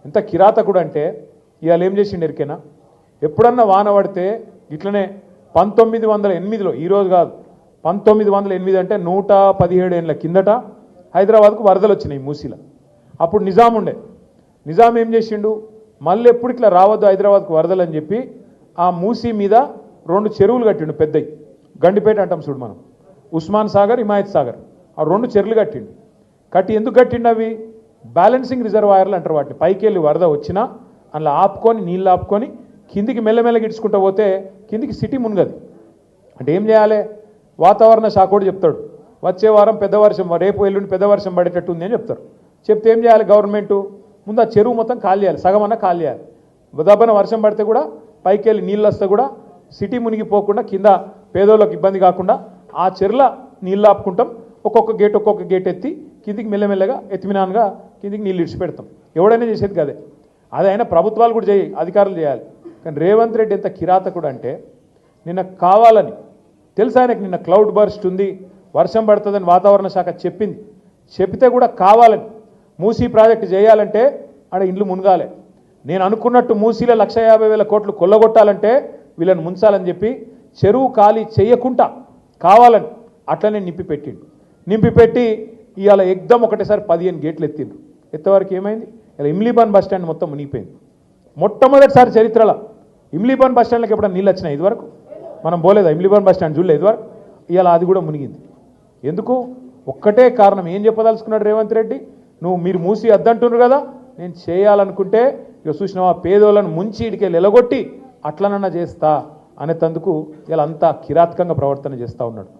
ఎంత కిరాతకుడు అంటే ఇవాళ ఏం చేసిండు ఎరికేనా? ఎప్పుడన్నా వాన పడితే ఇట్లనే 1908లో, ఈరోజు కాదు 1908 అంటే 117 ఏళ్ళ కిందట హైదరాబాద్కు వరదలు వచ్చినాయి మూసీలో. అప్పుడు నిజాం ఉండే. నిజాం ఏం చేసిండు, మళ్ళీ ఎప్పుడు ఇట్లా రావద్దు హైదరాబాద్కు వరదలు అని చెప్పి ఆ మూసీ మీద 2 చెరువులు కట్టిండు పెద్దయి. గండిపేట అంటాం చూడు మనం, ఉస్మాన్ సాగర్, హిమాయత్ సాగర్, ఆ 2 చెరువులు కట్టిండు. కట్టి ఎందుకు కట్టిండు? అవి బ్యాలెన్సింగ్ రిజర్వాయర్లు అంటారు వాటిని. పైకి వెళ్ళి వరద వచ్చినా అందులో ఆపుకొని నీళ్ళు ఆపుకొని కిందికి మెల్లమెల్లగా ఇడ్చుకుంటూ పోతే కిందికి సిటీ మునగదు. అంటే ఏం చేయాలి? వాతావరణ శాఖ కూడా చెప్తాడు, వచ్చే వారం పెద్ద వర్షం, రేపు ఎల్లుండి పెద్ద వర్షం పడేటట్టు ఉంది అని చెప్తారు. చెప్తే ఏం చేయాలి గవర్నమెంటు? ముందు ఆ చెరువు మొత్తం ఖాళీ చేయాలి, సగమన్నా ఖాళీ చేయాలి. దబ్బన వర్షం పడితే కూడా పైకి వెళ్ళి నీళ్ళు వస్తే కూడా సిటీ మునిగిపోకుండా కింద పేదోళ్ళకి ఇబ్బంది కాకుండా ఆ చెరువుల నీళ్ళు ఆపుకుంటాం. ఒక్కొక్క గేట్ ఎత్తి కిందికి మెల్లమెల్లగా ఎత్తిమినాన్గా కిందికి నీళ్ళు ఇడిచిపెడతాం. ఎవడైనా చేసేది కదే. అది అయినా ప్రభుత్వాలు కూడా అధికారులు చేయాలి. కానీ రేవంత్ రెడ్డి ఎంత కిరాతకుడు అంటే, నిన్న కావాలని తెలుసు ఆయనకు, నిన్న క్లౌడ్ బర్స్ట్ ఉంది, వర్షం పడుతుందని వాతావరణ శాఖ చెప్పింది. చెప్తే కూడా కావాలని మూసీ ప్రాజెక్టు చేయాలంటే ఆడ ఇండ్లు మునగాలి. నేను అనుకున్నట్టు మూసీలో 1,50,000 కోట్లు కొల్లగొట్టాలంటే వీళ్ళని ముంచాలని చెప్పి చెరువు ఖాళీ చేయకుండా కావాలని అట్లనే నింపిపెట్టి ఇవాళ ఎగ్దం ఒకటేసారి 15 గేట్లు ఎత్తిండ్రు. ఎత్తవరకు ఏమైంది? ఇలా ఇమ్లీబాన్ బస్ స్టాండ్ మొత్తం మునిగిపోయింది. మొట్టమొదటిసారి చరిత్రలో ఇమ్లీబాన్ బస్ స్టాండ్కి ఎప్పుడన్నా నీళ్ళు వచ్చినాయి? ఇదివరకు మనం పోలేదా? ఇమ్లీబాన్ బస్ స్టాండ్ చూడలేదు ఇదివరకు. ఇవాళ అది కూడా మునిగింది. ఎందుకు? ఒక్కటే కారణం. ఏం చెప్పదలుచుకున్నాడు రేవంత్ రెడ్డి? మీరు మూసి అద్దంటున్నారు కదా, నేను చేయాలనుకుంటే ఇక చూసినావా పేదోళ్ళను ముంచి ఇడికెళ్ళి ఎలగొట్టి అట్లనన్నా చేస్తా అనేటందుకు ఇలా అంతా కిరాతకంగా ప్రవర్తన చేస్తూ ఉన్నాడు.